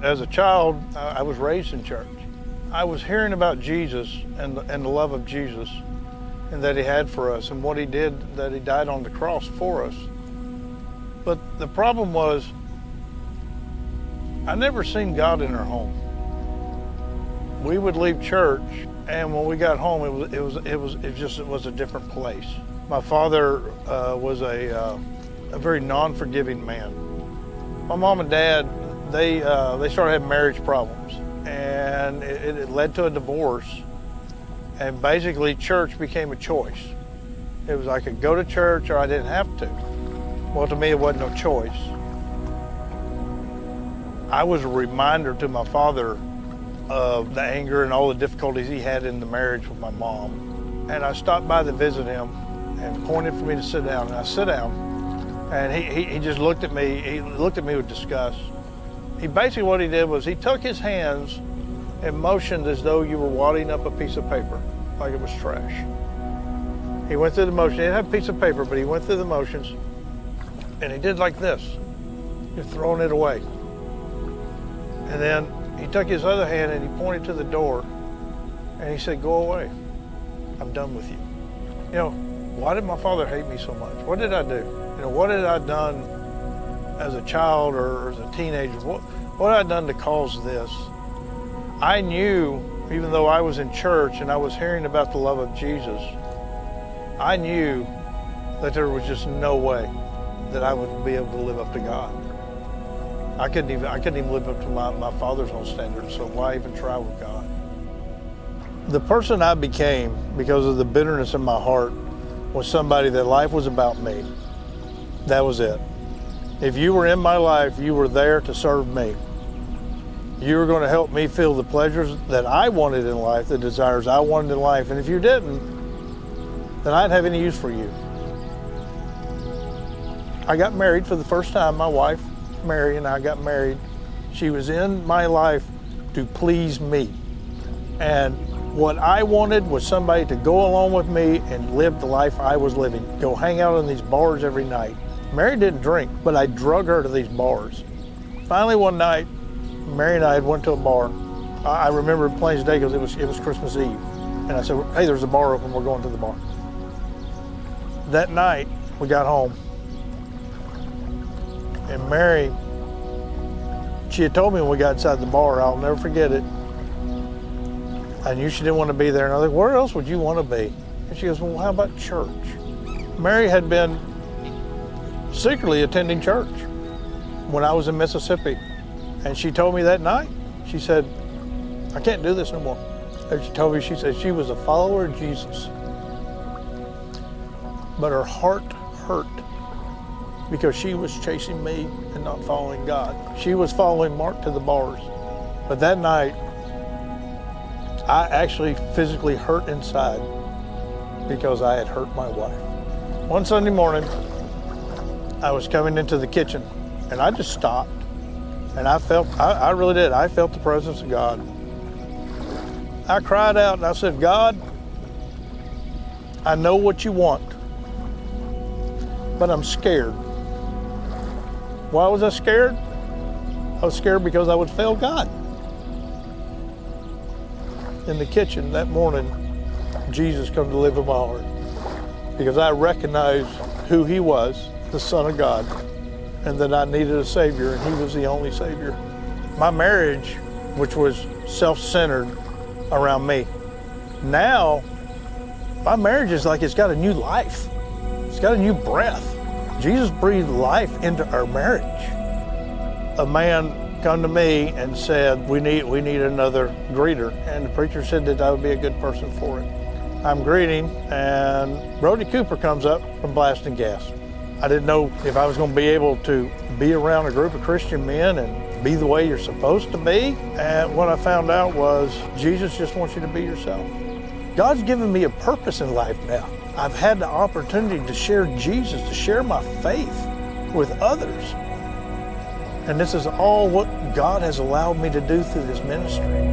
As a child, I was raised in church. I was hearing about Jesus and the love of Jesus and that he had for us and what he did, that he died on the cross for us. But the problem was, I never seen God in our home. We would leave church, and when we got home, it was a different place. My father was a very non-forgiving man. My mom and dad, they started having marriage problems, and it led to a divorce. And basically, church became a choice. It was I could go to church or I didn't have to. Well, to me, it wasn't no choice. I was a reminder to my father of the anger and all the difficulties he had in the marriage with my mom. And I stopped by to visit him and pointed for me to sit down. And I sit down, and he just looked at me. He looked at me with disgust. He basically, what he did was he took his hands and motioned as though you were wadding up a piece of paper, like it was trash. He went through the motion. He didn't have a piece of paper, but he went through the motions, and he did like this. You're throwing it away. And then he took his other hand and he pointed to the door, and he said, "Go away. I'm done with you." You know, why did my father hate me so much? What did I do? You know, what had I done as a child or as a teenager? What had I done to cause this? I knew, even though I was in church and I was hearing about the love of Jesus, I knew that there was just no way that I would be able to live up to God. I couldn't even live up to my father's own standards, so why even try with God? The person I became, because of the bitterness in my heart, was somebody that life was about me. That was it. If you were in my life, you were there to serve me. You were going to help me feel the pleasures that I wanted in life, the desires I wanted in life. And if you didn't, then I didn't have any use for you. I got married for the first time. My wife, Mary, and I got married. She was in my life to please me. And what I wanted was somebody to go along with me and live the life I was living. Go hang out in these bars every night. Mary didn't drink, but I drug her to these bars. Finally, one night, Mary and I had went to a bar. I remember it plain as day because it was Christmas Eve. And I said, "Hey, there's a bar open, we're going to the bar." That night, we got home. And Mary, she had told me when we got inside the bar, I'll never forget it. I knew she didn't want to be there. And I was like, "Where else would you want to be?" And she goes, "Well, how about church?" Mary had been secretly attending church when I was in Mississippi. And she told me that night, she said, "I can't do this no more." And she told me, she said she was a follower of Jesus, but her heart hurt because she was chasing me and not following God. She was following Mark to the bars. But that night, I actually physically hurt inside because I had hurt my wife. One Sunday morning, I was coming into the kitchen and I just stopped. And I really did. I felt the presence of God. I cried out and I said, "God, I know what you want, but I'm scared." Why was I scared? I was scared because I would fail God. In the kitchen that morning, Jesus come to live in my heart because I recognized who he was, the Son of God, and that I needed a Savior, and he was the only Savior. My marriage, which was self-centered around me, now my marriage is like it's got a new life. It's got a new breath. Jesus breathed life into our marriage. A man come to me and said, we need another greeter. And the preacher said that I would be a good person for it. I'm greeting, and Brody Cooper comes up from Blast&Cast. I didn't know if I was going to be able to be around a group of Christian men and be the way you're supposed to be. And what I found out was Jesus just wants you to be yourself. God's given me a purpose in life now. I've had the opportunity to share Jesus, to share my faith with others. And this is all what God has allowed me to do through this ministry.